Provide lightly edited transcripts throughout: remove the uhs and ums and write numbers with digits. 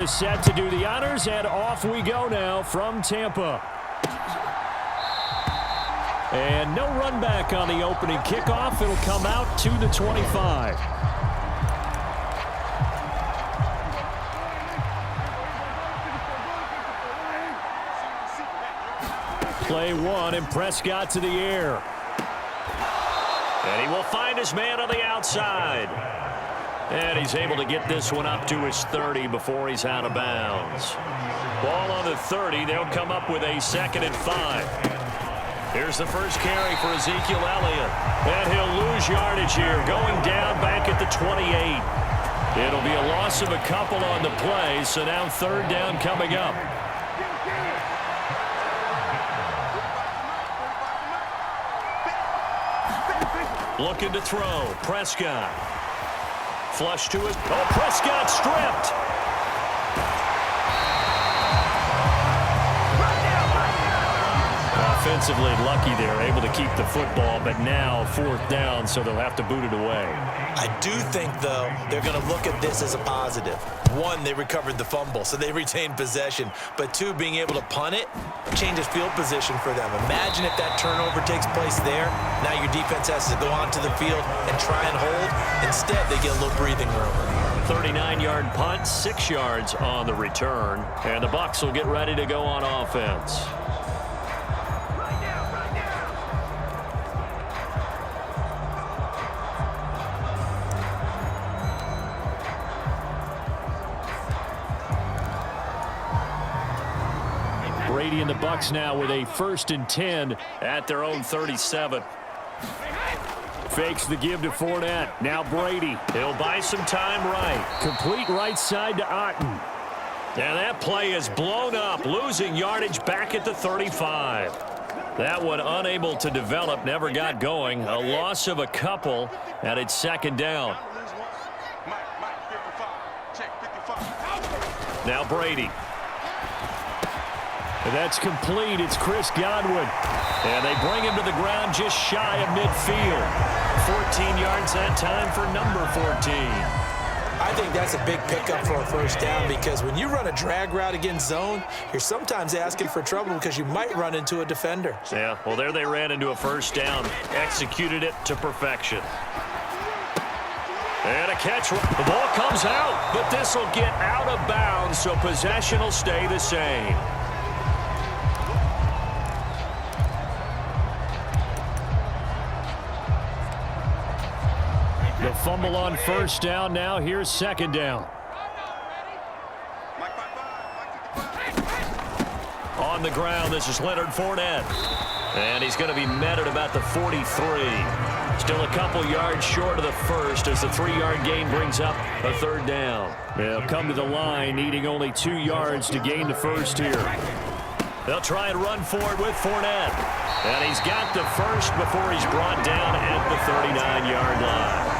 Is set to do the honors, and off we go now from Tampa. And no run back on the opening kickoff. It'll come out to the 25. Play one, and Prescott to the air. And he will find his man on the outside. And he's able to get this one up to his 30 before he's out of bounds. Ball on the 30. They'll come up with a 2nd and 5. Here's the first carry for Ezekiel Elliott. And he'll lose yardage here, going down back at the 28. It'll be a loss of a couple on the play, so now 3rd down coming up. Looking to throw. Prescott. Flush to his... Oh, Prescott stripped. Offensively lucky they're able to keep the football, but now 4th down, so they'll have to boot it away. I do think, though, they're going to look at this as a positive. 1, they recovered the fumble, so they retained possession. But 2, being able to punt it changes field position for them. Imagine if that turnover takes place there. Now your defense has to go onto the field and try and hold. Instead, they get a little breathing room. 39-yard punt, 6 yards on the return. And the Bucs will get ready to go on offense. Brady and the Bucs now with a 1st and 10 at their own 37. Fakes the give to Fournette. Now Brady. He'll buy some time right. Complete right side to Otten. And that play is blown up, losing yardage back at the 35. That one unable to develop, never got going. A loss of a couple, and it's 2nd down. Now Brady. And that's complete. It's Chris Godwin. And they bring him to the ground just shy of midfield. 14 yards that time for number 14. I think that's a big pickup for a 1st down, because when you run a drag route against zone, you're sometimes asking for trouble because you might run into a defender. Yeah, well, there they ran into a 1st down. Executed it to perfection. And a catch. The ball comes out, but this will get out of bounds, so possession will stay the same. The fumble on 1st down. Now here's 2nd down. On the ground, this is Leonard Fournette. And he's going to be met at about the 43. Still a couple yards short of the 1st as the 3-yard gain brings up a 3rd down. They'll come to the line, needing only 2 yards to gain the 1st here. They'll try and run for it with Fournette. And he's got the 1st before he's brought down at the 39-yard line.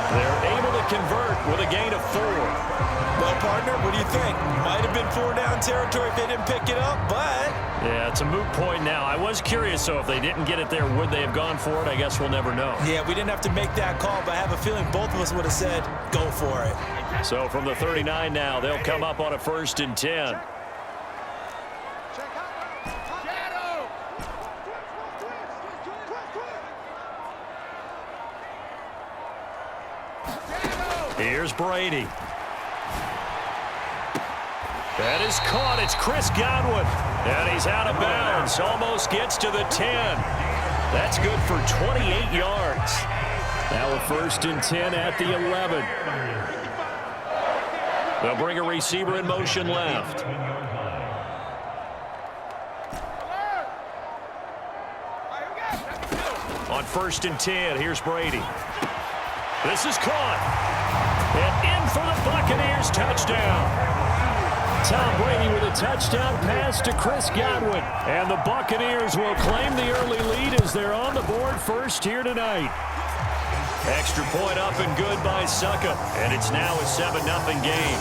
They're able to convert with a gain of 4. Well, partner, what do you think? Might have been 4-down territory if they didn't pick it up, but... Yeah, it's a moot point now. I was curious, so if they didn't get it there, would they have gone for it? I guess we'll never know. Yeah, we didn't have to make that call, but I have a feeling both of us would have said, go for it. So from the 39 now, they'll come up on a 1st and 10. Here's Brady. That is caught. It's Chris Godwin. And he's out of bounds. Almost gets to the 10. That's good for 28 yards. Now a 1st and 10 at the 11. They'll bring a receiver in motion left. On 1st and 10, here's Brady. This is caught. And in for the Buccaneers, touchdown. Tom Brady with a touchdown pass to Chris Godwin. And the Buccaneers will claim the early lead as they're on the board 1st here tonight. Extra point up and good by Succop. And it's now a 7-0 game.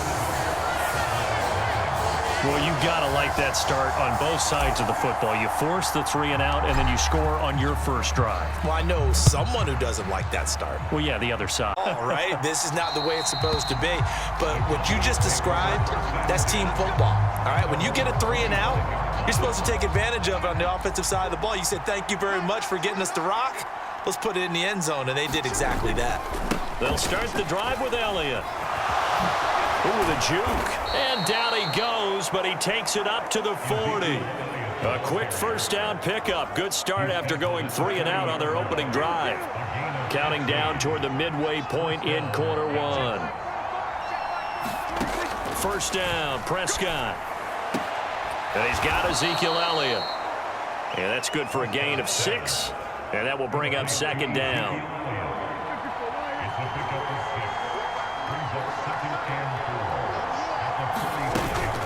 Well, you got to like that start on both sides of the football. You force the 3 and out, and then you score on your first drive. Well, I know someone who doesn't like that start. Well, yeah, the other side. All right, this is not the way it's supposed to be. But what you just described, that's team football. All right, when you get a 3 and out, you're supposed to take advantage of it on the offensive side of the ball. You said, thank you very much for getting us the rock. Let's put it in the end zone, and they did exactly that. They'll start the drive with Elliott. Ooh, the juke. And down he goes, but he takes it up to the 40. A quick first down pickup. Good start after going 3 and out on their opening drive. Counting down toward the midway point in quarter 1. First down, Prescott. And he's got Ezekiel Elliott. And that's good for a gain of 6. And that will bring up second down.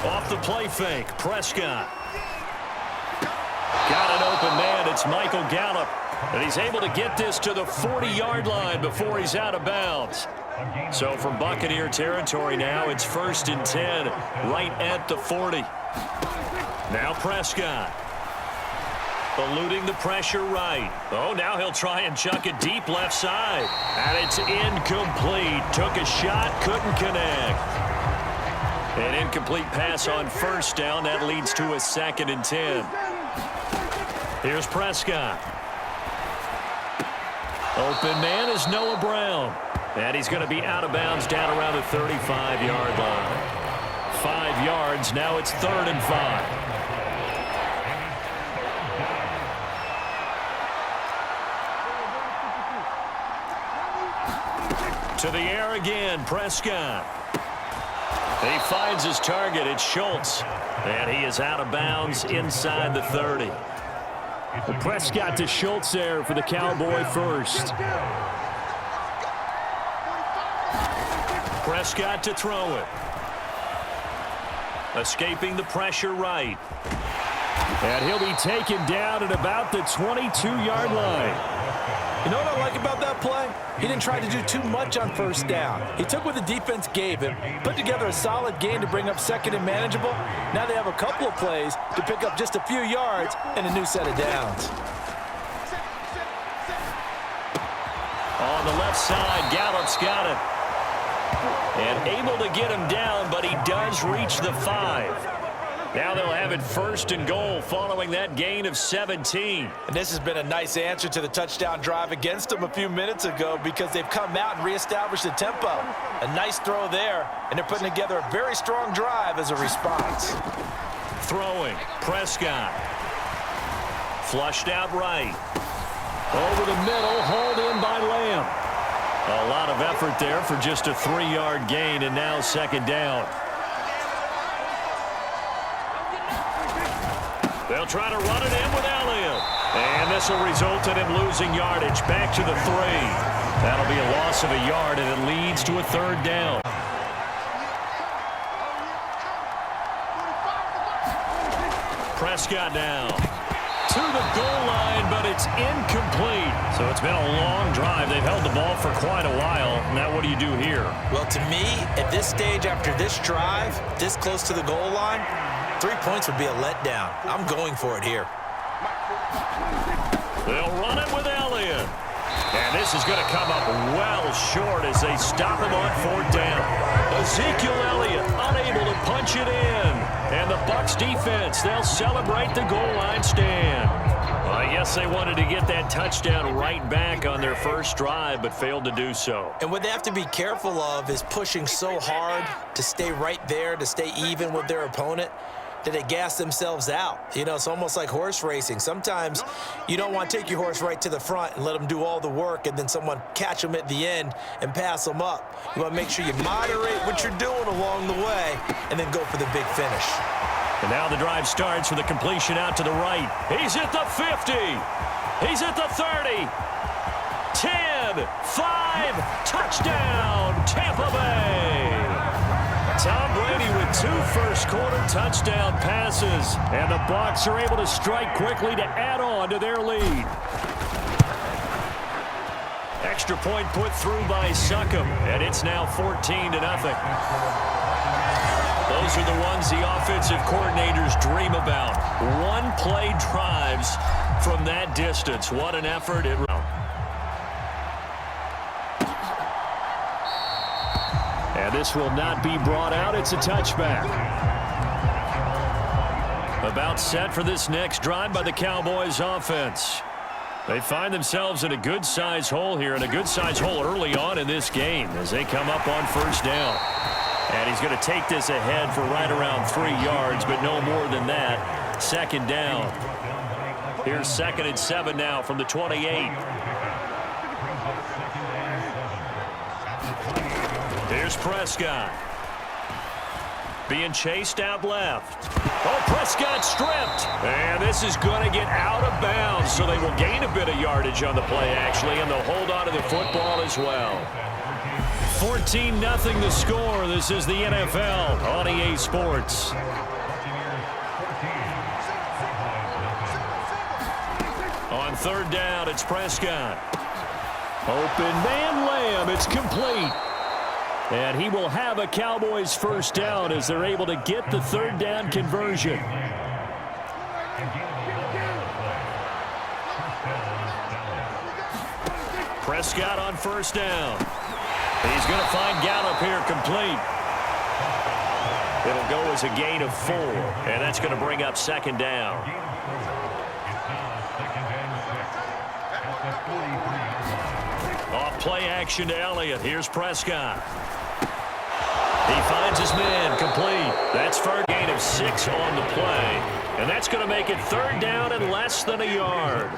Off the play fake, Prescott. Got an open man, it's Michael Gallup. And he's able to get this to the 40-yard line before he's out of bounds. So from Buccaneer territory now, it's 1st and 10, right at the 40. Now Prescott. Eluding the pressure right. Oh, now he'll try and chuck it deep left side. And it's incomplete. Took a shot, couldn't connect. An incomplete pass on first down. That leads to a 2nd and 10. Here's Prescott. Open man is Noah Brown. And he's going to be out of bounds down around the 35-yard line. 5 yards. Now it's 3rd and 5. To the air again, Prescott. He finds his target. It's Schultz. And he is out of bounds inside the 30. Well, Prescott to Schultz there for the Cowboy first. Prescott to throw it. Escaping the pressure right. And he'll be taken down at about the 22-yard line. You know what I like about that play? He didn't try to do too much on first down. He took what the defense gave him, put together a solid gain to bring up 2nd and manageable. Now they have a couple of plays to pick up just a few yards and a new set of downs. On the left side, Gallup's got it. And able to get him down, but he does reach the 5. Now they'll have it 1st and goal following that gain of 17. And this has been a nice answer to the touchdown drive against them a few minutes ago because they've come out and reestablished the tempo. A nice throw there, and they're putting together a very strong drive as a response. Throwing, Prescott. Flushed out right. Over the middle, hauled in by Lamb. A lot of effort there for just a 3-yard gain, and now 2nd down. They'll try to run it in with Elliott. And this will result in him losing yardage back to the 3. That'll be a loss of a yard, and it leads to a 3rd down. Prescott now to the goal line, but it's incomplete. So it's been a long drive. They've held the ball for quite a while. Now what do you do here? Well, to me, at this stage after this drive, this close to the goal line, 3 points would be a letdown. I'm going for it here. They'll run it with Elliott. And this is going to come up well short as they stop him on 4th down. Ezekiel Elliott unable to punch it in. And the Bucs defense, they'll celebrate the goal line stand. Well, I guess they wanted to get that touchdown right back on their first drive, but failed to do so. And what they have to be careful of is pushing so hard to stay right there, to stay even with their opponent, that they gas themselves out. You know, it's almost like horse racing. Sometimes you don't want to take your horse right to the front and let them do all the work and then someone catch them at the end and pass them up. You want to make sure you moderate what you're doing along the way and then go for the big finish. And now the drive starts with a completion out to the right. He's at the 50. He's at the 30. 10, 5, touchdown, Tampa Bay. Tom Brady with 2 first-quarter touchdown passes, and the Bucs are able to strike quickly to add on to their lead. Extra point put through by Succop, and it's now 14-0. those are the ones the offensive coordinators dream about. One-play drives from that distance. What an effort. And this will not be brought out. It's a touchback. About set for this next drive by the Cowboys offense. They find themselves in a good-sized hole here, and a good-sized hole early on in this game as they come up on first down. And he's going to take this ahead for right around 3 yards, but no more than that. Second down. Here's 2nd and 7 now from the 28. Here's Prescott. Being chased out left. Oh, Prescott stripped. And this is going to get out of bounds, so they will gain a bit of yardage on the play, actually, and they'll hold on to the football as well. 14-0 the score. This is the NFL on EA Sports. On third down, it's Prescott. Open man Lamb. It's complete. And he will have a Cowboys first down as they're able to get the third down conversion. Prescott on first down. He's going to find Gallup here complete. It'll go as a gain of 4, and that's going to bring up second down. Off play action to Elliott. Here's Prescott. He finds his man complete. That's for a gain of 6 on the play. And that's going to make it third down and less than a yard.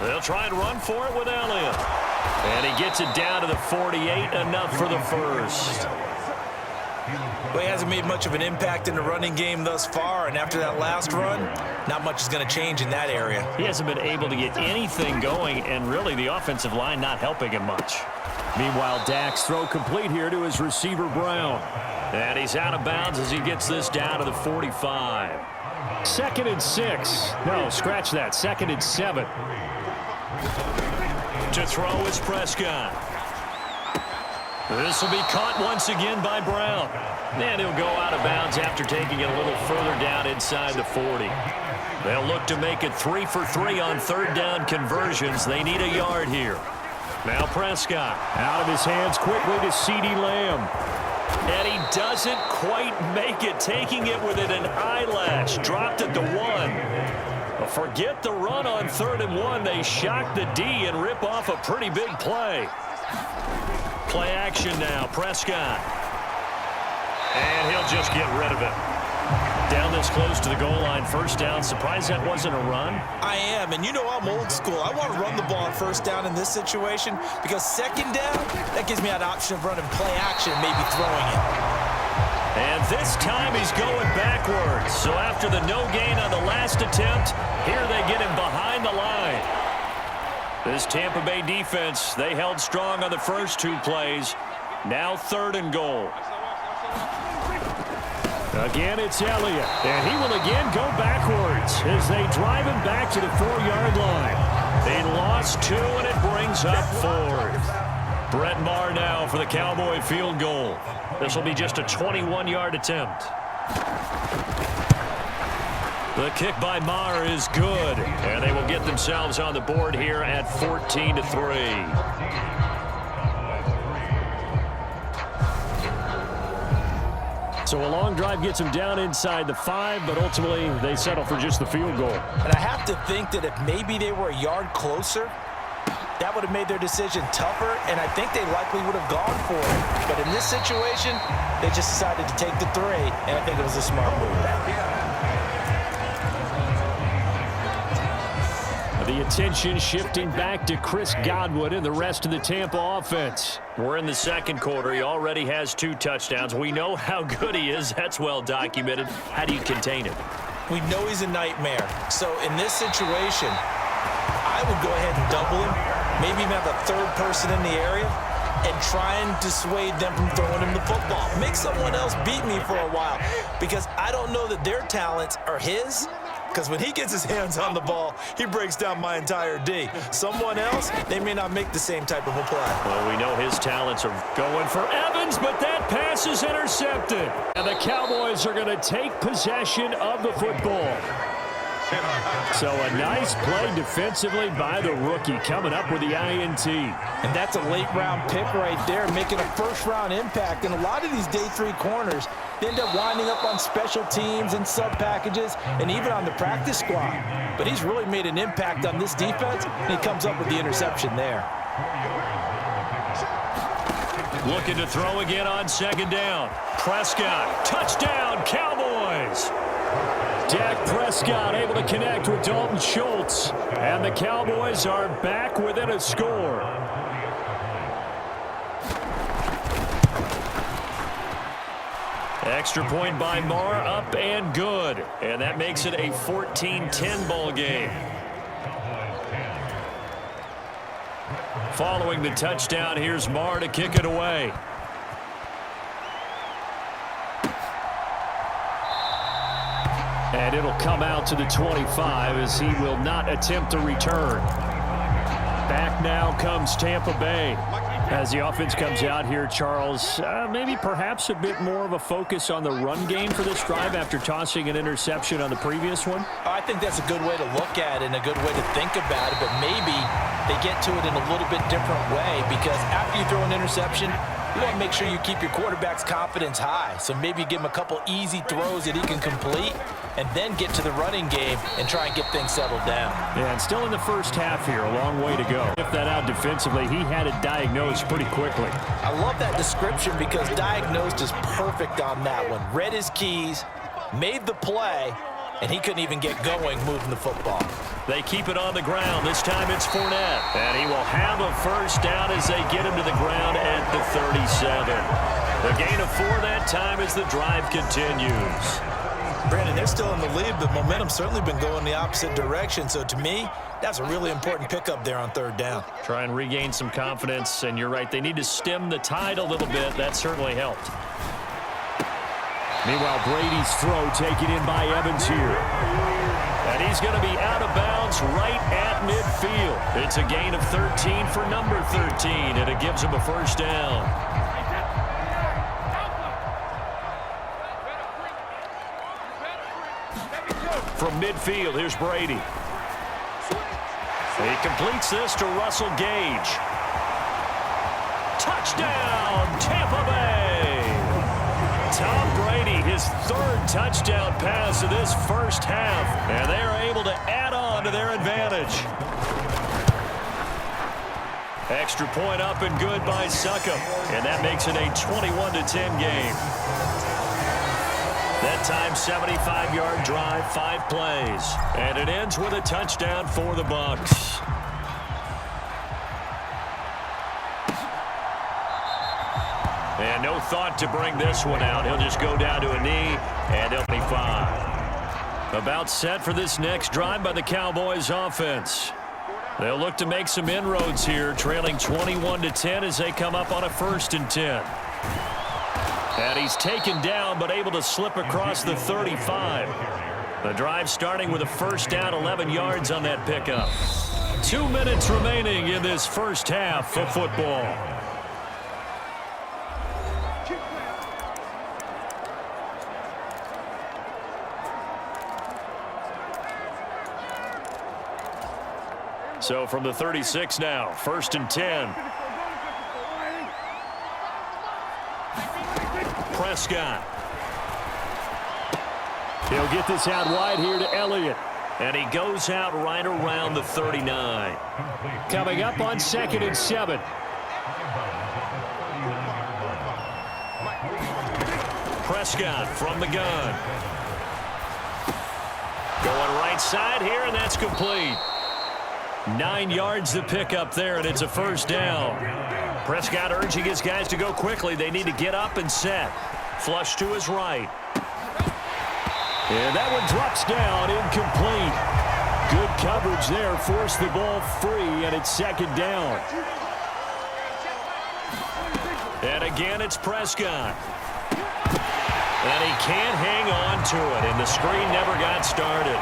They'll try and run for it with Elliott. And he gets it down to the 48, enough for the first. Well, he hasn't made much of an impact in the running game thus far, and after that last run, not much is going to change in that area. He hasn't been able to get anything going, and really the offensive line not helping him much. Meanwhile, Dak's throw complete here to his receiver, Brown. And he's out of bounds as he gets this down to the 45. 2nd and 6. No, scratch that. 2nd and 7. To throw is Prescott. This will be caught once again by Brown. And he'll go out of bounds after taking it a little further down inside the 40. They'll look to make it 3 for 3 on third down conversions. They need a yard here. Now Prescott out of his hands quickly to CeeDee Lamb. And he doesn't quite make it, taking it within an eyelash. Dropped at the 1. But forget the run on 3rd and 1. They shock the D and rip off a pretty big play. Play action now, Prescott. And he'll just get rid of it. Down this close to the goal line, first down. Surprised that wasn't a run? I am, and you know I'm old school. I want to run the ball on first down in this situation because second down, that gives me an option of running play action and maybe throwing it. And this time he's going backwards. So after the no gain on the last attempt, here they get him behind the line. This Tampa Bay defense, they held strong on the first 2 plays. Now 3rd and goal. Again, it's Elliott, and he will again go backwards as they drive him back to the 4-yard line. They lost 2, and it brings up 4th. Brett Maher now for the Cowboy field goal. This will be just a 21-yard attempt. The kick by Maher is good, and they will get themselves on the board here at 14-3. So a long drive gets them down inside the 5, but ultimately they settle for just the field goal. And I have to think that if maybe they were a yard closer, that would have made their decision tougher, and I think they likely would have gone for it. But in this situation, they just decided to take the 3, and I think it was a smart move. The attention shifting back to Chris Godwin and the rest of the Tampa offense. We're in the second quarter. He already has 2 touchdowns. We know how good he is. That's well documented. How do you contain him? We know he's a nightmare. So in this situation, I would go ahead and double him, maybe even have a 3rd person in the area, and try and dissuade them from throwing him the football. Make someone else beat me for a while, because I don't know that their talents are his, because when he gets his hands on the ball, he breaks down my entire D. Someone else, they may not make the same type of a play. Well, we know his talents are going for Evans, but that pass is intercepted. And the Cowboys are going to take possession of the football. So a nice play defensively by the rookie, coming up with the INT. And that's a late-round pick right there, making a first-round impact. And a lot of these day 3 corners, they end up winding up on special teams and sub-packages and even on the practice squad. But he's really made an impact on this defense, and he comes up with the interception there. Looking to throw again on second down. Prescott, touchdown, Cowboys! Dak Prescott able to connect with Dalton Schultz. And the Cowboys are back within a score. Extra point by Marr, up and good. And that makes it a 14-10 ball game. Following the touchdown, here's Marr to kick it away. And it'll come out to the 25 as he will not attempt to return. Back now comes Tampa Bay. As the offense comes out here, Charles, maybe perhaps a bit more of a focus on the run game for this drive after tossing an interception on the previous one? I think that's a good way to look at it and a good way to think about it, but maybe they get to it in a little bit different way, because after you throw an interception, you want to make sure you keep your quarterback's confidence high. So maybe give him a couple easy throws that he can complete and then get to the running game and try and get things settled down. Yeah, and still in the first half here, a long way to go. If that out defensively, he had it diagnosed pretty quickly. I love that description because diagnosed is perfect on that one. Read his keys, made the play, and he couldn't even get going moving the football. They keep it on the ground. This time it's Fournette. And he will have a first down as they get him to the ground at the 37. The gain of 4 that time as the drive continues. Brandon, they're still in the lead, but momentum's certainly been going the opposite direction. So to me, that's a really important pickup there on 3rd down. Try and regain some confidence, and you're right, they need to stem the tide a little bit. That certainly helped. Meanwhile, Brady's throw taken in by Evans here. And he's going to be out of bounds right at midfield. It's a gain of 13 for number 13, and it gives him a first down. From midfield, here's Brady. He completes this to Russell Gage. Touchdown, Tampa Bay! Tom Brady, his 3rd touchdown pass of this first half, and they are able to add on to their advantage. Extra point up and good by Succop, and that makes it a 21-10 game. That time, 75-yard drive, 5 plays, and it ends with a touchdown for the Bucs. And no thought to bring this one out. He'll just go down to a knee, and he'll be fine. About set for this next drive by the Cowboys offense. They'll look to make some inroads here, trailing 21-10 as they come up on a 1st and 10. And he's taken down, but able to slip across the 35. The drive starting with a first down, 11 yards on that pickup. 2 minutes remaining in this first half of football. So from the 36 now, 1st and 10. Prescott. He'll get this out wide here to Elliott. And he goes out right around the 39. Coming up on 2nd and 7. Prescott from the gun. Going right side here, and that's complete. 9 yards to pick up there, and it's a first down. Prescott urging his guys to go quickly. They need to get up and set. Flush to his right. And that one drops down, incomplete. Good coverage there, forced the ball free, and it's 2nd down. And again, it's Prescott. And he can't hang on to it, and the screen never got started.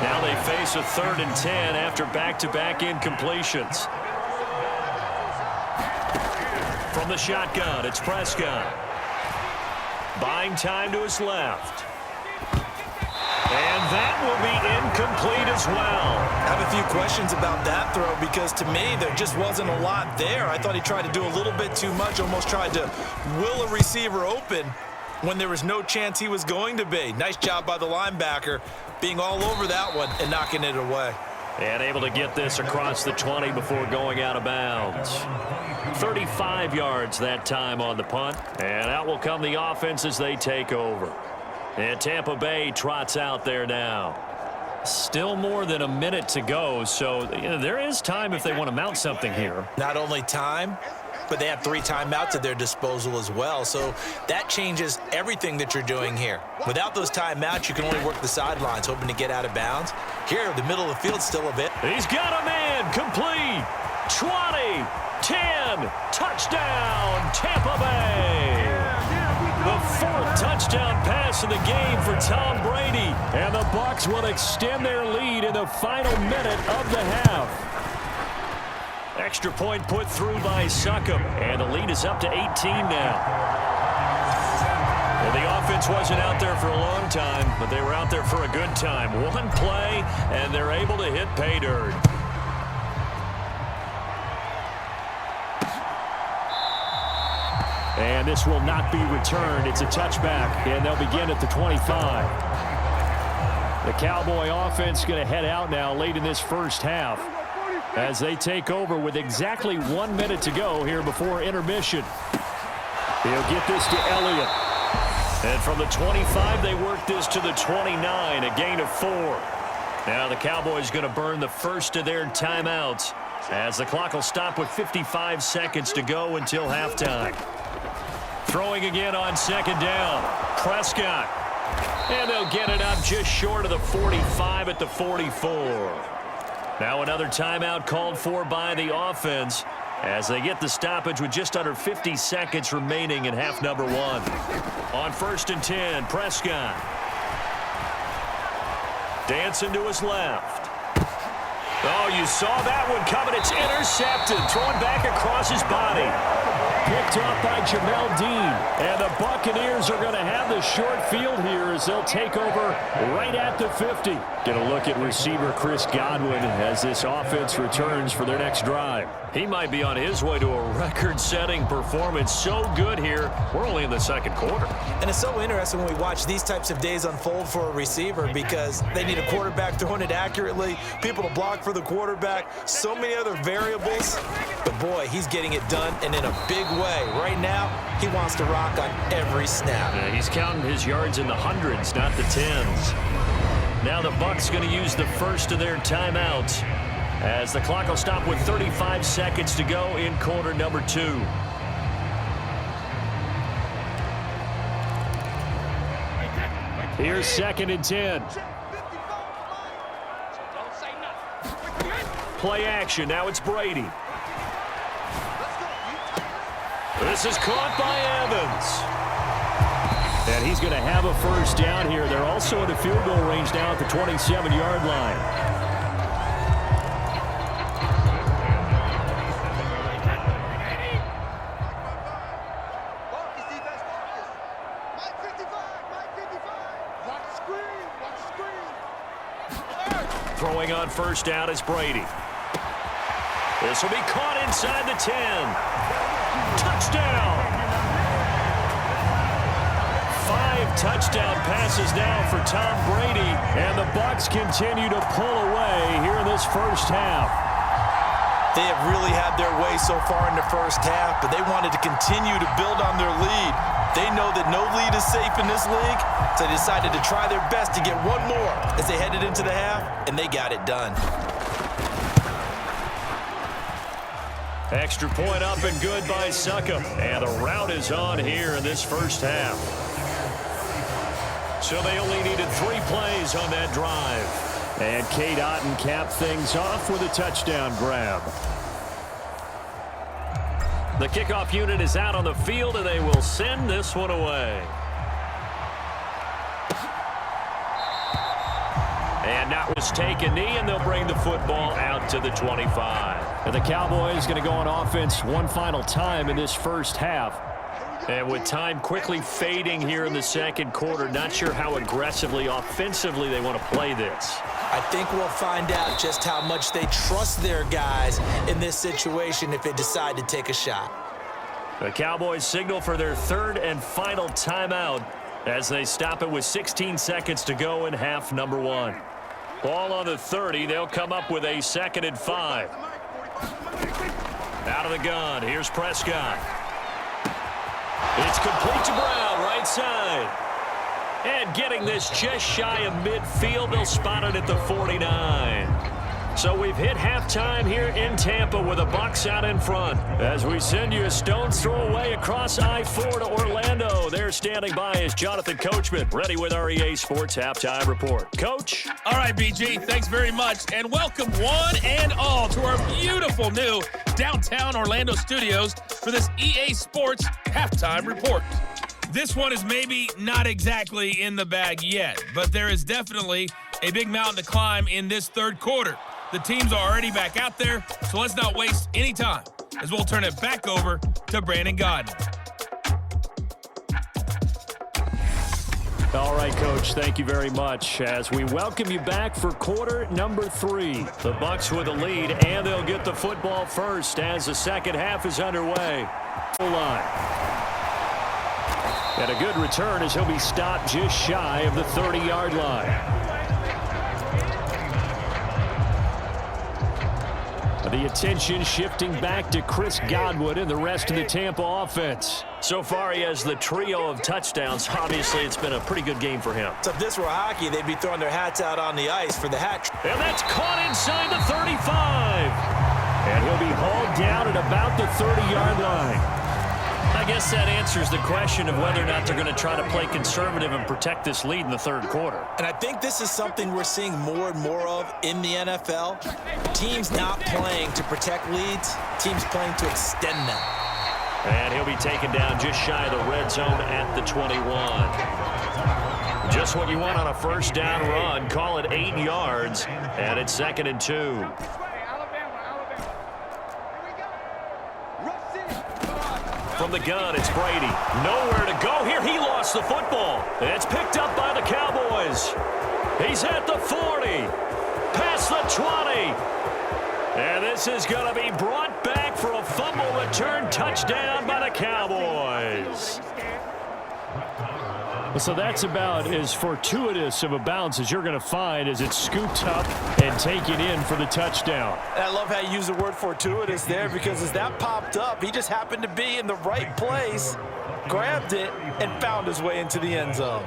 Now they face a 3rd and 10 after back-to-back incompletions. From the shotgun, it's Prescott. Buying time to his left. And that will be incomplete as well. I have a few questions about that throw because to me there just wasn't a lot there. I thought he tried to do a little bit too much, almost tried to will a receiver open when there was no chance he was going to be. Nice job by the linebacker being all over that one and knocking it away. And able to get this across the 20 before going out of bounds. 35 yards that time on the punt. And out will come the offense as they take over. And Tampa Bay trots out there now. Still more than a minute to go, so there is time if they want to mount something here. Not only time, but they have 3 timeouts at their disposal as well, so that changes everything that you're doing here. Without those timeouts, you can only work the sidelines, hoping to get out of bounds. Here, the middle of the field's still a bit. He's got a man, complete, 20, 10, touchdown, Tampa Bay. The 4th touchdown pass of the game for Tom Brady. And the Bucs will extend their lead in the final minute of the half. Extra point put through by Succop. And the lead is up to 18 now. Well, the offense wasn't out there for a long time, but they were out there for a good time. One play, and they're able to hit pay dirt. And this will not be returned. It's a touchback, and they'll begin at the 25. The Cowboy offense going to head out now late in this first half as they take over with exactly 1 minute to go here before intermission. He'll get this to Elliott. And from the 25, they work this to the 29, a gain of 4. Now the Cowboys going to burn the first of their timeouts as the clock will stop with 55 seconds to go until halftime. Throwing again on 2nd down. Prescott. And they'll get it up just short of the 45 at the 44. Now another timeout called for by the offense as they get the stoppage with just under 50 seconds remaining in half number 1. On 1st and 10, Prescott. Dancing to his left. Oh, you saw that one coming. It's intercepted. Thrown back across his body. Picked up by Jamel Dean. And the Buccaneers are going to have the short field here as they'll take over right at the 50. Get a look at receiver Chris Godwin as this offense returns for their next drive. He might be on his way to a record-setting performance. So good here. We're only in the 2nd quarter. And it's so interesting when we watch these types of days unfold for a receiver because they need a quarterback throwing it accurately, people to block for the quarterback, so many other variables. But, boy, he's getting it done and in a big way. Right now, he wants to rock on every snap. Yeah, he's counting his yards in the hundreds, not the tens. Now the Bucs going to use the first of their timeouts as the clock will stop with 35 seconds to go in quarter number 2. Here's 2nd and 10. Play action. Now it's Brady. This is caught by Evans. And he's going to have a first down here. They're also in the field goal range now at the 27-yard line. Throwing on 1st down is Brady. This will be caught inside the 10. Touchdown! 5 touchdown passes now for Tom Brady, and the Bucs continue to pull away here in this first half. They have really had their way so far in the first half, but they wanted to continue to build on their lead. They know that no lead is safe in this league, so they decided to try their best to get one more as they headed into the half, and they got it done. Extra point up and good by Succop. And the route is on here in this first half. So they only needed 3 plays on that drive. And Cade Otton capped things off with a touchdown grab. The kickoff unit is out on the field, and they will send this one away. And that was take a knee, and they'll bring the football out to the 25. And the Cowboys going to go on offense one final time in this first half. And with time quickly fading here in the second quarter, not sure how aggressively, offensively they want to play this. I think we'll find out just how much they trust their guys in this situation if they decide to take a shot. The Cowboys signal for their third and final timeout as they stop it with 16 seconds to go in half number one. Ball on the 30. They'll come up with a 2nd and 5. Out of the gun. Here's Prescott. It's complete to Brown, right side. And getting this just shy of midfield, they'll spot it at the 49. So we've hit halftime here in Tampa with the Bucs out in front. As we send you a stone's throw away across I-4 to Orlando. There standing by is Jonathan Coachman, ready with our EA Sports Halftime Report. Coach? All right, BG, thanks very much. And welcome one and all to our beautiful new downtown Orlando studios for this EA Sports Halftime Report. This one is maybe not exactly in the bag yet, but there is definitely a big mountain to climb in this third quarter. The teams are already back out there, so let's not waste any time as we'll turn it back over to Brandon Godden. All right, Coach, thank you very much as we welcome you back for quarter number 3. The Bucs with a lead, and they'll get the football first as the second half is underway. Line. And a good return as he'll be stopped just shy of the 30-yard line. The attention shifting back to Chris Godwin and the rest of the Tampa offense. So far, he has the trio of touchdowns. Obviously, it's been a pretty good game for him. So if this were hockey, they'd be throwing their hats out on the ice for the hat trick. And that's caught inside the 35. And he'll be hauled down at about the 30-yard line. I guess that answers the question of whether or not they're going to try to play conservative and protect this lead in the third quarter. And I think this is something we're seeing more and more of in the NFL. Teams not playing to protect leads, teams playing to extend them. And he'll be taken down just shy of the red zone at the 21. Just what you want on a first down run. Call it 8 yards, and it's 2nd and 2. From the gun, it's Brady. Nowhere to go here. He lost the football. It's picked up by the Cowboys. He's at the 40. Past the 20. And this is going to be brought back for a fumble return touchdown by the Cowboys. So that's about as fortuitous of a bounce as you're going to find as it's scooped up and taken in for the touchdown. And I love how you use the word fortuitous there because as that popped up, he just happened to be in the right place, grabbed it, and found his way into the end zone.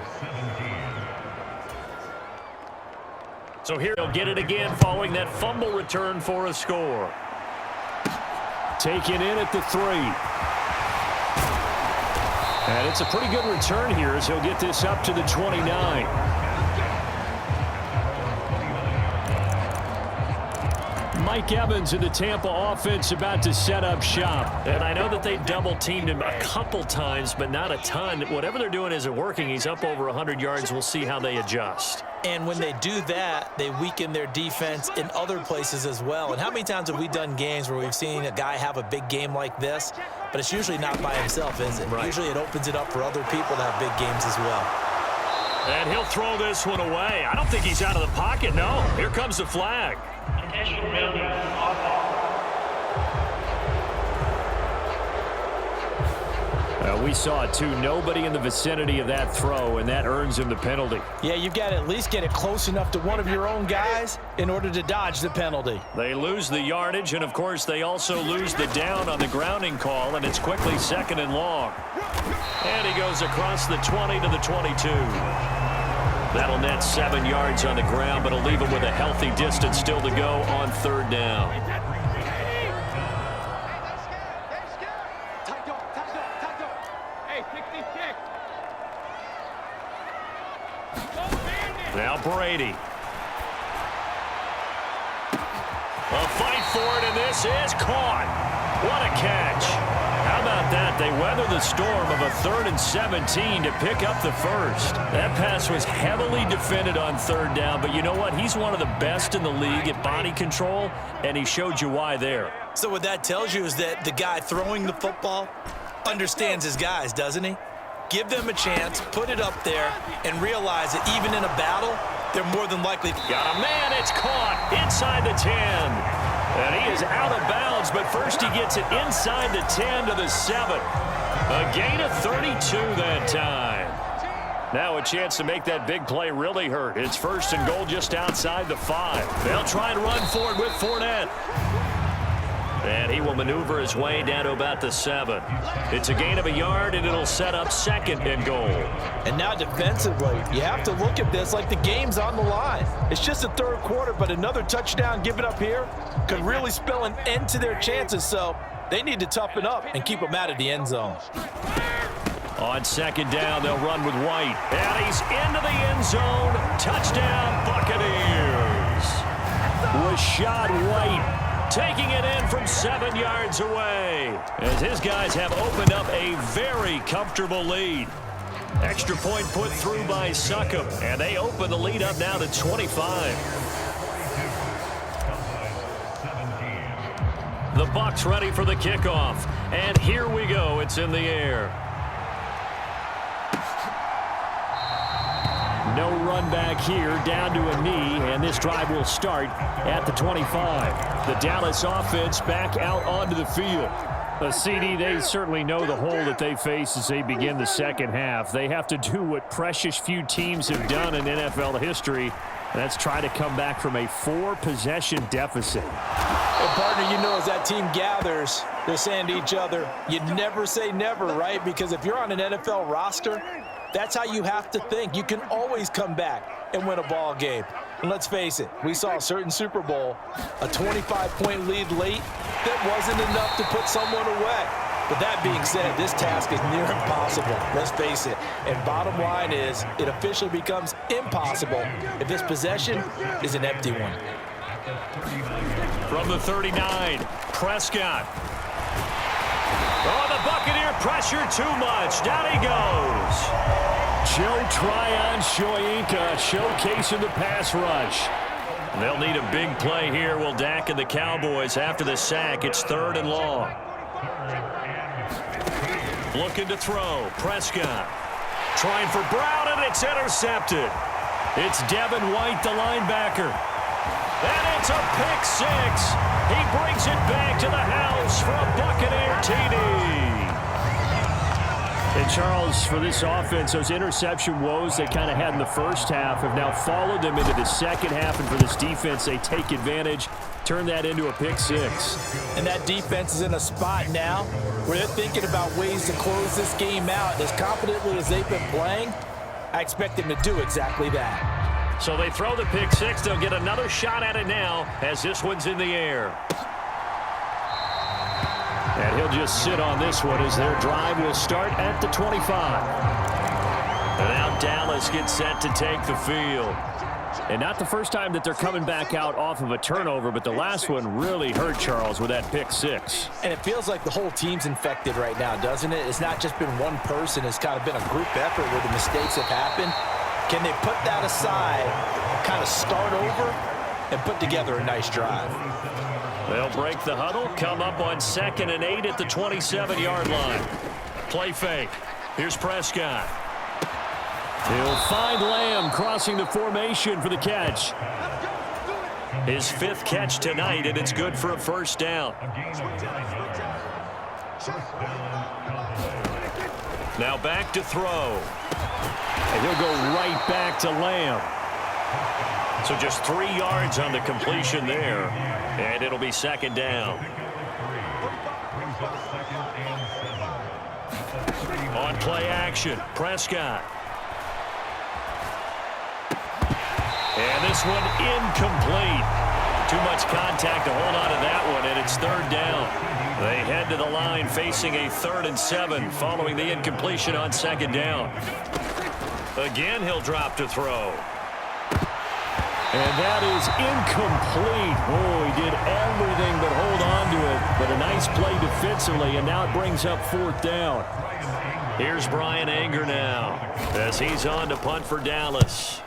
So here he'll get it again following that fumble return for a score. Taken in at the 3. And it's a pretty good return here as he'll get this up to the 29. Mike Evans in the Tampa offense about to set up shop. And I know that they double-teamed him a couple times, but not a ton. Whatever they're doing isn't working. He's up over 100 yards. We'll see how they adjust. And when they do that, they weaken their defense in other places as well. And how many times have we done games where we've seen a guy have a big game like this, but it's usually not by himself, is it? Right. Usually it opens it up for other people to have big games as well. And he'll throw this one away. I don't think he's out of the pocket, no. Here comes the flag. We saw it too. Nobody in the vicinity of that throw, and that earns him the penalty. Yeah, you've got to at least get it close enough to one of your own guys in order to dodge the penalty. They lose the yardage, and, of course, they also lose the down on the grounding call, and it's quickly 2nd and long. And he goes across the 20 to the 22. That'll net 7 yards on the ground, but it'll leave him with a healthy distance still to go on 3rd down. Now Brady. A fight for it, and this is caught. What a catch. about that? They weather the storm of a 3rd and 17 to pick up the first. That pass was heavily defended on 3rd down, but you know what? He's one of the best in the league at body control, and he showed you why there. So what that tells you is that the guy throwing the football understands his guys, doesn't he? Give them a chance, put it up there, and realize that even in a battle, they're more than likely. Got a man, it's caught inside the 10. And he is out of bounds, but first he gets it inside the 10 to the 7. A gain of 32 that time. Now a chance to make that big play really hurt. It's 1st and goal just outside the 5. They'll try and run forward with Fournette. And he will maneuver his way down to about the 7. It's a gain of a yard, and it'll set up 2nd and goal. And now defensively, you have to look at this like the game's on the line. It's just the 3rd quarter, but another touchdown given up here could really spell an end to their chances. So they need to toughen up and keep them out of the end zone. On 2nd down, they'll run with White. And he's into the end zone. Touchdown, Buccaneers. Rashad White taking it in from 7 yards away, as his guys have opened up a very comfortable lead. Extra point put through by Succop, and they open the lead up now to 25. The Bucs ready for the kickoff, and here we go. It's in the air. No run back here, down to a knee, and this drive will start at the 25. The Dallas offense back out onto the field. CD, they certainly know the hole that they face as they begin the 2nd half. They have to do what precious few teams have done in NFL history, and that's try to come back from a 4-possession deficit. And partner, you know, as that team gathers, they're saying to each other, you never say never, right? Because if you're on an NFL roster, that's how you have to think. You can always come back and win a ball game. And let's face it, we saw a certain Super Bowl, a 25-point lead late that wasn't enough to put someone away. But that being said, this task is near impossible. Let's face it. And bottom line is, it officially becomes impossible if this possession is an empty one. From the 39, Prescott. Oh, the Buccaneer pressure too much. Down he goes. Joe Tryon-Shoyinka showcasing the pass rush. They'll need a big play here. Will Dak and the Cowboys after the sack. It's 3rd and long. Looking to throw. Prescott. Trying for Brown, and it's intercepted. It's Devin White, the linebacker. And it's a pick 6. He brings it back to the house for a Buccaneer TD. And Charles, for this offense, those interception woes they kind of had in the 1st half have now followed them into the 2nd half. And for this defense, they take advantage, turn that into a pick 6. And that defense is in a spot now where they're thinking about ways to close this game out. As confidently as they've been playing, I expect them to do exactly that. So they throw the pick 6. They'll get another shot at it now as this one's in the air. And he'll just sit on this one as their drive will start at the 25. And now Dallas gets set to take the field. And not the first time that they're coming back out off of a turnover, but the last one really hurt Charles with that pick 6. And it feels like the whole team's infected right now, doesn't it? It's not just been one person. It's kind of been a group effort where the mistakes have happened. Can they put that aside, kind of start over, and put together a nice drive? They'll break the huddle, come up on 2nd and 8 at the 27-yard line. Play fake. Here's Prescott. He'll find Lamb crossing the formation for the catch. His 5th catch tonight, and it's good for a 1st down. Now back to throw. And he'll go right back to Lamb. So just 3 yards on the completion there, and it'll be 2nd down. On play action, Prescott. And this one incomplete. Too much contact to hold on to that one, and it's 3rd down. They head to the line facing a 3rd and 7 following the incompletion on 2nd down. Again, he'll drop to throw. And that is incomplete. Oh, he did everything but hold on to it. But a nice play defensively, and now it brings up 4th down. Here's Brian Anger now as he's on to punt for Dallas.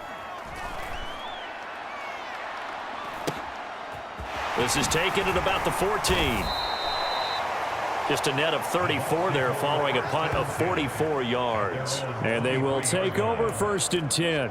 This is taken at about the 14. Just a net of 34 there following a punt of 44 yards. And they will take over 1st and 10.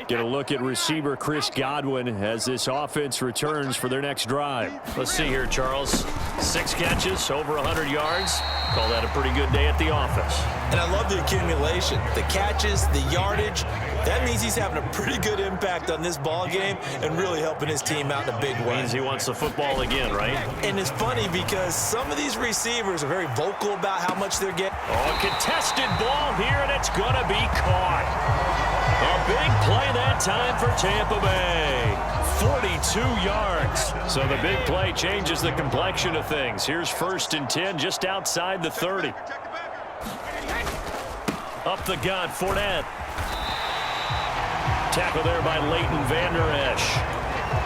Get a look at receiver Chris Godwin as this offense returns for their next drive. Let's see here, Charles. 6 catches, over 100 yards. Call that a pretty good day at the office. And I love the accumulation, the catches, the yardage. That means he's having a pretty good impact on this ball game and really helping his team out in a big way. Means he wants the football again, right? And it's funny because some of these receivers are very vocal about how much they're getting. Oh, contested ball here, and it's going to be caught. A big play that time for Tampa Bay. 42 yards. So the big play changes the complexion of things. Here's 1st and 10 just outside the 30. Up the gut, Fournette. Tackle there by Leighton Vander Esch.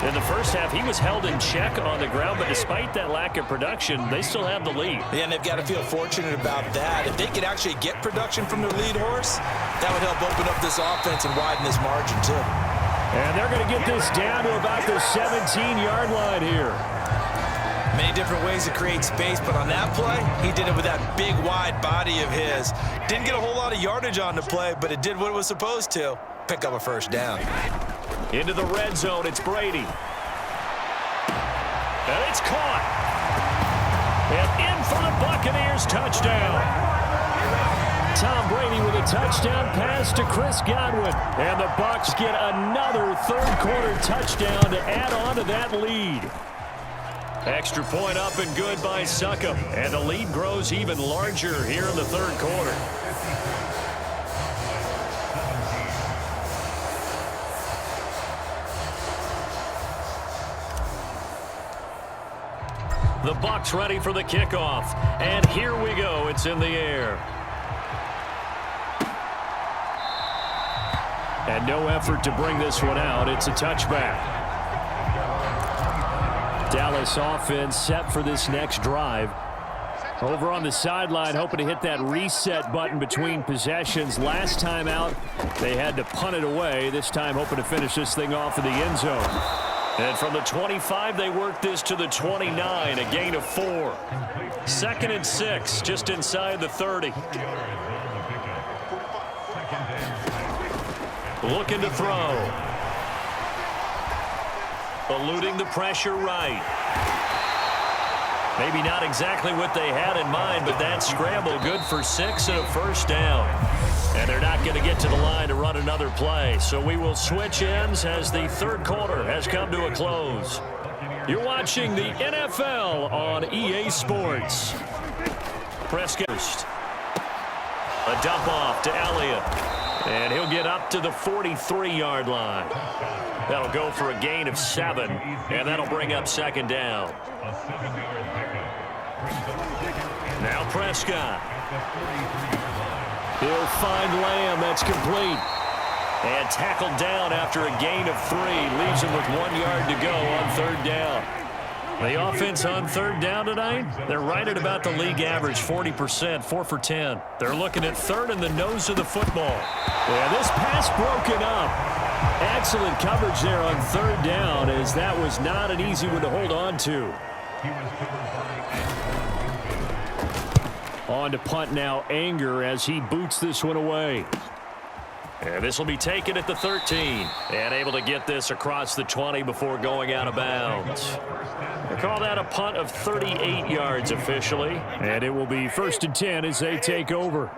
In the first half, he was held in check on the ground, but despite that lack of production, they still have the lead. Yeah, and they've got to feel fortunate about that. If they could actually get production from their lead horse, that would help open up this offense and widen this margin, too. And they're going to get this down to about the 17-yard line here. Many different ways to create space, but on that play, he did it with that big, wide body of his. Didn't get a whole lot of yardage on the play, but it did what it was supposed to. Pick up a 1st down. Into the red zone, it's Brady. And it's caught. And in for the Buccaneers, touchdown. Tom Brady with a touchdown pass to Chris Godwin. And the Bucs get another 3rd quarter touchdown to add on to that lead. Extra point up and good by Succop. And the lead grows even larger here in the 3rd quarter. The Bucs ready for the kickoff. And here we go. It's in the air. And no effort to bring this one out. It's a touchback. Dallas offense set for this next drive. Over on the sideline, hoping to hit that reset button between possessions. Last time out, they had to punt it away. This time, hoping to finish this thing off in the end zone. And from the 25, they work this to the 29, a gain of 4. 2nd and 6, just inside the 30. Looking to throw. Eluding the pressure right. Maybe not exactly what they had in mind, but that scramble good for 6 and a 1st down. And they're not going to get to the line to run another play. So we will switch ends as the 3rd quarter has come to a close. You're watching the NFL on EA Sports. Prescott. A dump off to Elliott. And he'll get up to the 43-yard line. That'll go for a gain of 7. And that'll bring up 2nd down. Now Prescott. He'll find Lamb. That's complete. And tackled down after a gain of 3. Leaves him with 1 yard to go on 3rd down. The offense on 3rd down tonight, they're right at about the league average, 40%, 4 for 10. They're looking at 3rd in the nose of the football. Yeah, this pass broken up. Excellent coverage there on 3rd down, as that was not an easy one to hold on to. On to punt now, Anger, as he boots this one away. And this will be taken at the 13. And able to get this across the 20 before going out of bounds. They call that a punt of 38 yards officially. And it will be 1st and 10 as they take over.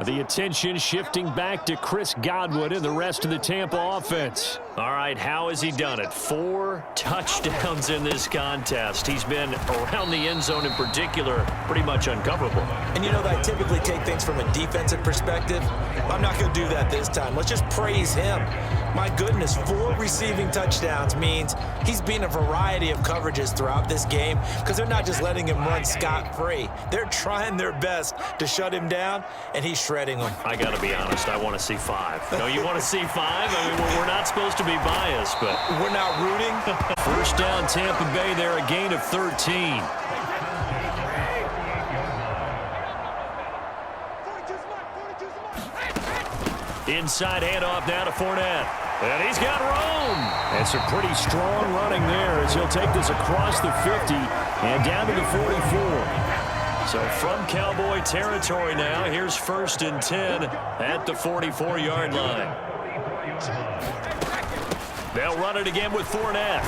The attention shifting back to Chris Godwin and the rest of the Tampa offense. All right, how has he done it? 4 touchdowns in this contest. He's been around the end zone in particular, pretty much uncoverable. And you know that I typically take things from a defensive perspective. I'm not going to do that this time. Let's just praise him. My goodness, 4 receiving touchdowns means he's been a variety of coverages throughout this game because they're not just letting him run scot-free. They're trying their best to shut him down, and he's shredding them. I got to be honest, I want to see 5. No, you want to see 5? I mean, we're not supposed to be biased, but... We're not rooting. First down, Tampa Bay there, a gain of 13. Inside handoff now to Fournette. And he's got room. And some pretty strong running there as he'll take this across the 50 and down to the 44. So from Cowboy territory now, here's 1st and 10 at the 44-yard line. They'll run it again with Fournette.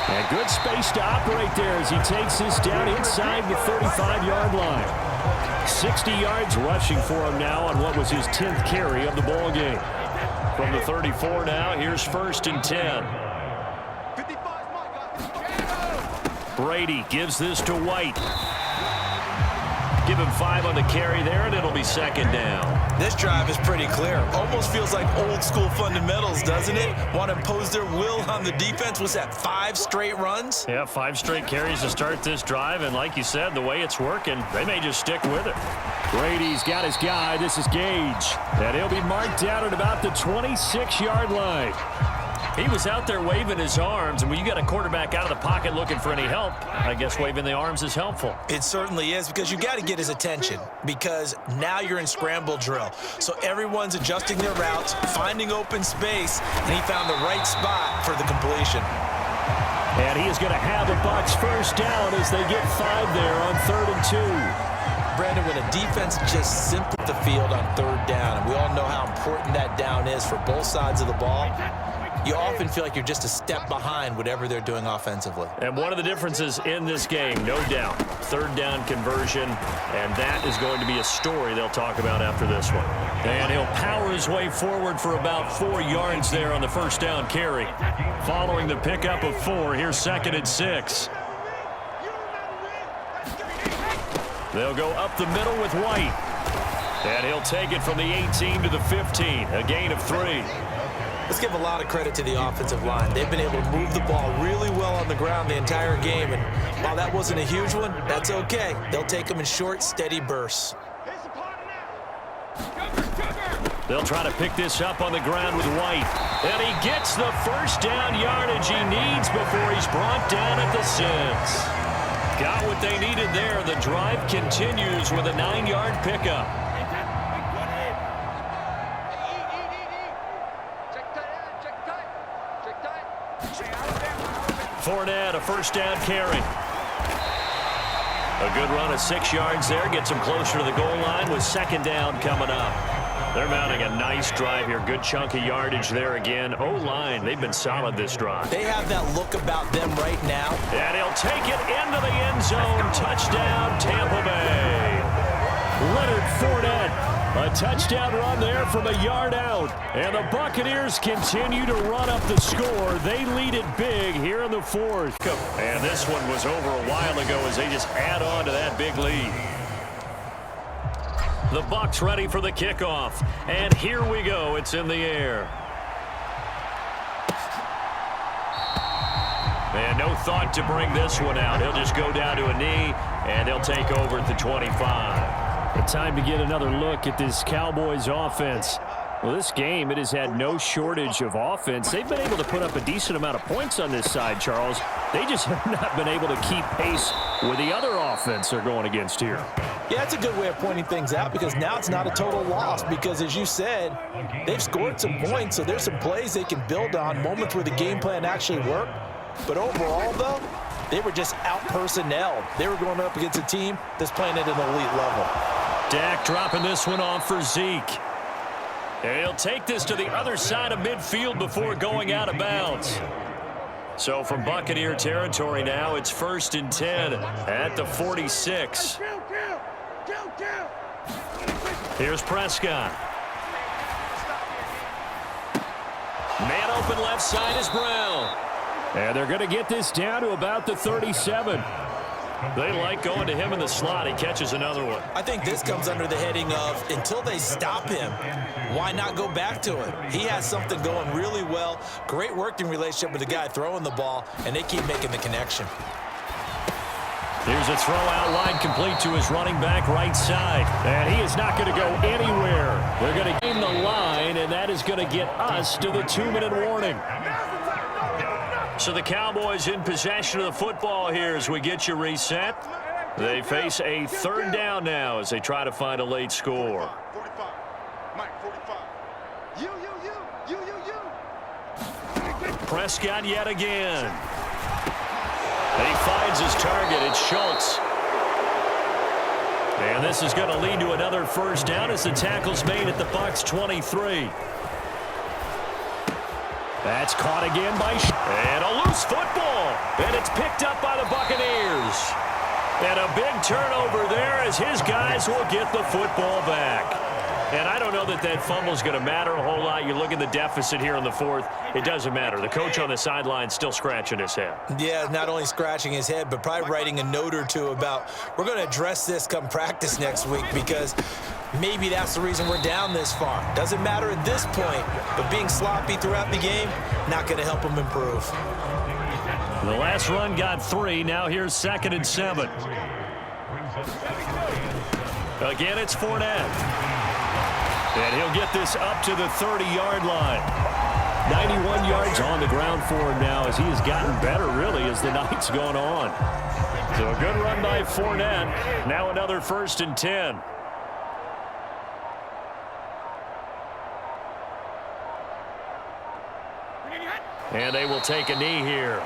And good space to operate there as he takes this down inside the 35-yard line. 60 yards rushing for him now on what was his 10th carry of the ball game. From the 34 now, here's 1st and 10. Brady gives this to White. Give him 5 on the carry there, and it'll be 2nd down. This drive is pretty clear. Almost feels like old school fundamentals, doesn't it? Want to impose their will on the defense. Was that 5 straight runs? Yeah, 5 straight carries to start this drive, and like you said, the way it's working, they may just stick with it. Brady's got his guy. This is Gage. And he'll be marked down at about the 26-yard line. He was out there waving his arms, and when you got a quarterback out of the pocket looking for any help, I guess waving the arms is helpful. It certainly is, because you got to get his attention, because now you're in scramble drill. So everyone's adjusting their routes, finding open space, and he found the right spot for the completion. And he is going to have the Bucs first down as they get 5 there on 3rd and 2. Brandon, when a defense just simple the field on 3rd down, and we all know how important that down is for both sides of the ball, you often feel like you're just a step behind whatever they're doing offensively. And one of the differences in this game, no doubt, 3rd down conversion, and that is going to be a story they'll talk about after this one. And he'll power his way forward for about 4 yards there on the 1st down carry. Following the pickup of 4, here's 2nd and 6. They'll go up the middle with White. And he'll take it from the 18 to the 15, a gain of 3. Let's give a lot of credit to the offensive line. They've been able to move the ball really well on the ground the entire game, and while that wasn't a huge one, that's okay. They'll take them in short, steady bursts. They'll try to pick this up on the ground with White. And he gets the first down yardage he needs before he's brought down at the 6. Got what they needed there. The drive continues with a 9-yard pickup. Fournette, a first down carry. A good run of 6 yards there. Gets him closer to the goal line with 2nd down coming up. They're mounting a nice drive here. Good chunk of yardage there again. O-line, they've been solid this drive. They have that look about them right now. And he'll take it into the end zone. Touchdown, Tampa Bay. Leonard Fournette. A touchdown run there from a yard out. And the Buccaneers continue to run up the score. They lead it big here in the 4th. And this one was over a while ago as they just add on to that big lead. The Bucs ready for the kickoff. And here we go. It's in the air. And no thought to bring this one out. He'll just go down to a knee, and he'll take over at the 25. The time to get another look at this Cowboys offense. Well, this game, it has had no shortage of offense. They've been able to put up a decent amount of points on this side, Charles. They just have not been able to keep pace with the other offense they're going against here. Yeah, that's a good way of pointing things out, because now it's not a total loss, because as you said, they've scored some points, so there's some plays they can build on, moments where the game plan actually worked. But overall, though, they were just out-personnelled. They were going up against a team that's playing at an elite level. Dak dropping this one off for Zeke. And he'll take this to the other side of midfield before going out of bounds. So from Buccaneer territory now, it's 1st and 10 at the 46. Here's Prescott. Man open left side is Brown. And they're going to get this down to about the 37. They like going to him in the slot. He catches another one. I think this comes under the heading of, until they stop him, why not go back to it? He has something going really well. Great working relationship with the guy throwing the ball, and they keep making the connection. Here's a throw out wide, complete to his running back right side. And he is not going to go anywhere. They're going to gain the line, and that is going to get us to the 2-minute warning. So the Cowboys in possession of the football here as we get you reset. They face a third down now as they try to find a late score. 45. Mike, 45. You. Prescott yet again. And he finds his target. It's Schultz. And this is going to lead to another first down as the tackle's made at the Bucs 23. That's caught again by And a loose football. And it's picked up by the Buccaneers. And a big turnover there as his guys will get the football back. And I don't know that that fumble is going to matter a whole lot. You look at the deficit here in the fourth. It doesn't matter. The coach on the sideline still scratching his head. Yeah, not only scratching his head, but probably writing a note or two about we're going to address this come practice next week because maybe that's the reason we're down this far. Doesn't matter at this point, but being sloppy throughout the game, not going to help him improve. The last run got 3. Now here's 2nd and 7. Again, it's Fournette. And he'll get this up to the 30-yard line. 91 yards on the ground for him now as he has gotten better, really, as the night's gone on. So a good run by Fournette. Now another 1st and 10. And they will take a knee here.